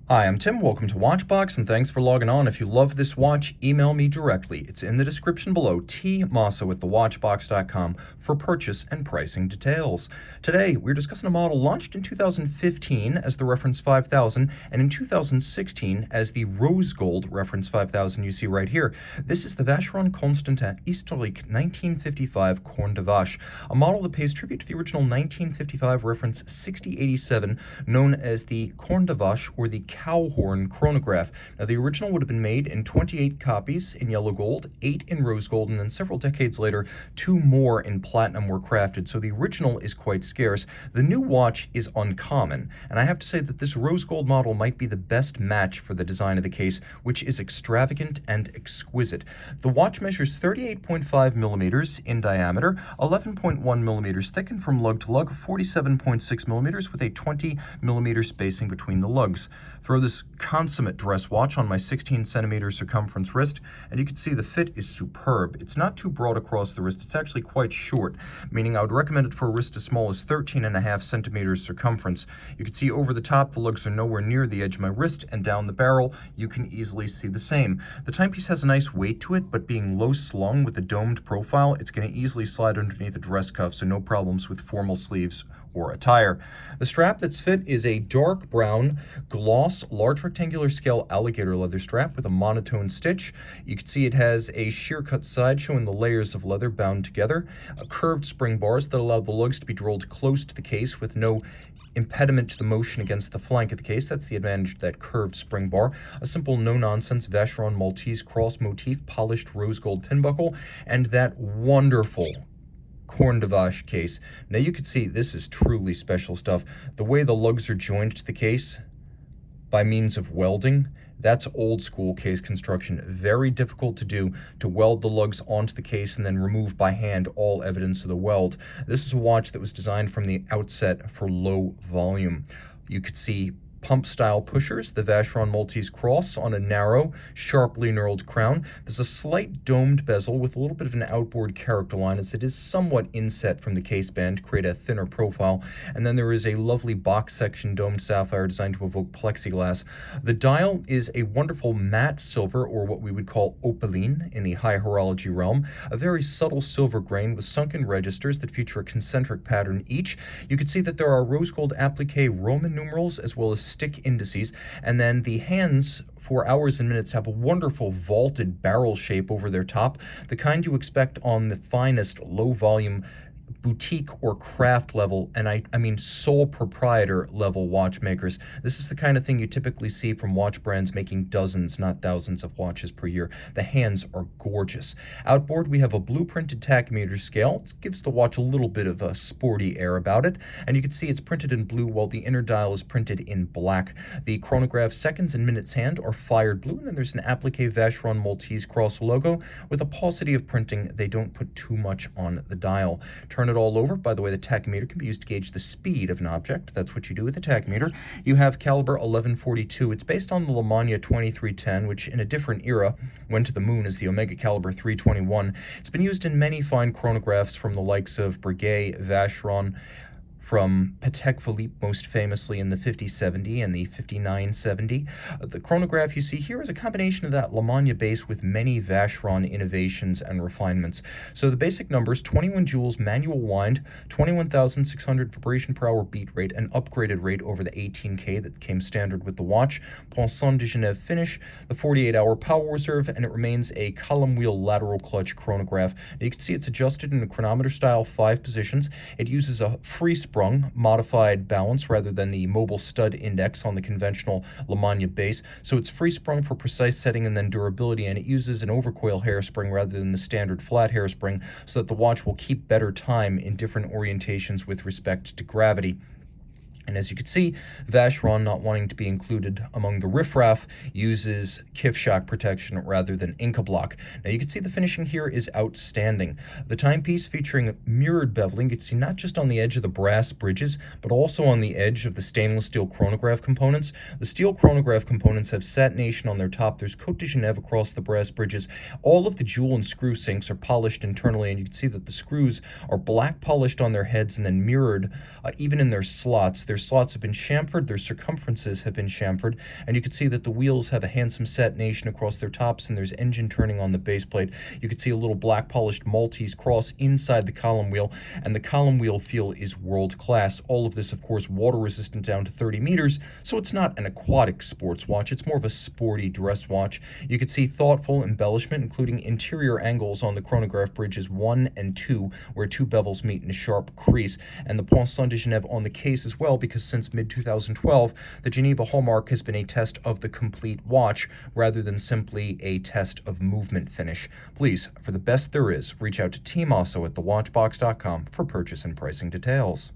Hi, I'm Tim. Welcome to Watchbox, and thanks for logging on. If you love this watch, email me directly. It's in the description below, tmosso@thewatchbox.com for purchase and pricing details. Today, we're discussing a model launched in 2015 as the reference 5000 and in 2016 as the rose gold reference 5000 you see right here. This is the Vacheron Constantin Historiques 1955 Corne de Vache, a model that pays tribute to the original 1955 reference 6087 known as the Corne de Vache or the cow horn chronograph. Now, the original would have been made in 28 copies in yellow gold, 8 in rose gold, and then several decades later, 2 more in platinum were crafted. So the original is quite scarce. The new watch is uncommon, and I have to say that this rose gold model might be the best match for the design of the case, which is extravagant and exquisite. The watch measures 38.5 millimeters in diameter, 11.1 millimeters thick, and from lug to lug, 47.6 millimeters with a 20 millimeter spacing between the lugs. Throw this consummate dress watch on my 16 centimeter circumference wrist, and you can see the fit is superb. It's not too broad across the wrist, it's actually quite short, meaning I would recommend it for a wrist as small as 13.5 centimeters circumference. You can see over the top, the lugs are nowhere near the edge of my wrist, and down the barrel, you can easily see the same. The timepiece has a nice weight to it, but being low slung with a domed profile, it's going to easily slide underneath a dress cuff, so no problems with formal sleeves or attire. The strap that's fit is a dark brown gloss large rectangular scale alligator leather strap with a monotone stitch. You can see it has a sheer cut side showing the layers of leather bound together, curved spring bars that allow the lugs to be drilled close to the case with no impediment to the motion against the flank of the case. That's the advantage of that curved spring bar. A simple no-nonsense Vacheron Maltese cross motif polished rose gold pin buckle, and that wonderful Corne de Vache case. Now you can see this is truly special stuff. The way the lugs are joined to the case by means of welding, that's old school case construction. Very difficult to do, to weld the lugs onto the case and then remove by hand all evidence of the weld. This is a watch that was designed from the outset for low volume. You could see pump-style pushers, the Vacheron Maltese cross on a narrow, sharply knurled crown. There's a slight domed bezel with a little bit of an outboard character line as it is somewhat inset from the case band to create a thinner profile. And then there is a lovely box section domed sapphire designed to evoke plexiglass. The dial is a wonderful matte silver, or what we would call opaline in the high horology realm, a very subtle silver grain with sunken registers that feature a concentric pattern each. You can see that there are rose gold applique Roman numerals as well as stick indices, and then the hands for hours and minutes have a wonderful vaulted barrel shape over their top, the kind you expect on the finest low volume boutique or craft level, and I mean sole proprietor level watchmakers. This is the kind of thing you typically see from watch brands making dozens, not thousands of watches per year. The hands are gorgeous. Outboard, we have a blueprinted tachymeter scale. It gives the watch a little bit of a sporty air about it, and you can see it's printed in blue while the inner dial is printed in black. The chronograph seconds and minutes hand are fired blue, and then there's an applique Vacheron Maltese cross logo. With a paucity of printing, they don't put too much on the dial. Turn it all over. By the way, the tachymeter can be used to gauge the speed of an object. That's what you do with the tachymeter. You have caliber 1142. It's based on the Lamagna 2310, which in a different era went to the moon as the Omega caliber 321. It's been used in many fine chronographs from the likes of Breguet, Vacheron, from Patek Philippe, most famously in the 5070 and the 5970. The chronograph you see here is a combination of that Lamagna base with many Vacheron innovations and refinements. So the basic numbers: 21 joules manual wind, 21,600 vibration per hour beat rate, an upgraded rate over the 18K that came standard with the watch, Poinçon de Genève finish, the 48-hour power reserve, and it remains a column wheel lateral clutch chronograph. Now you can see it's adjusted in a chronometer style 5 positions. It uses a free sprung modified balance rather than the mobile stud index on the conventional Lamagna base. So it's free sprung for precise setting and then durability, and it uses an overcoil hairspring rather than the standard flat hairspring so that the watch will keep better time in different orientations with respect to gravity. And as you can see, Vacheron, not wanting to be included among the riffraff, uses kiff shock protection rather than Inca block. Now you can see the finishing here is outstanding. The timepiece featuring mirrored beveling, you can see not just on the edge of the brass bridges, but also on the edge of the stainless steel chronograph components. The steel chronograph components have satination on their top. There's Côte de Genève across the brass bridges. All of the jewel and screw sinks are polished internally, and you can see that the screws are black polished on their heads and then mirrored even in their slots. Their slots have been chamfered, their circumferences have been chamfered, and you can see that the wheels have a handsome satination across their tops, and there's engine turning on the base plate. You can see a little black polished Maltese cross inside the column wheel, and the column wheel feel is world class. All of this, of course, water resistant down to 30 meters, so it's not an aquatic sports watch, it's more of a sporty dress watch. You can see thoughtful embellishment, including interior angles on the chronograph bridges 1 and 2, where two bevels meet in a sharp crease, and the Poinçon de Genève on the case as well, because since mid-2012, the Geneva hallmark has been a test of the complete watch rather than simply a test of movement finish. Please, for the best there is, reach out to Team Mosso at thewatchbox.com for purchase and pricing details.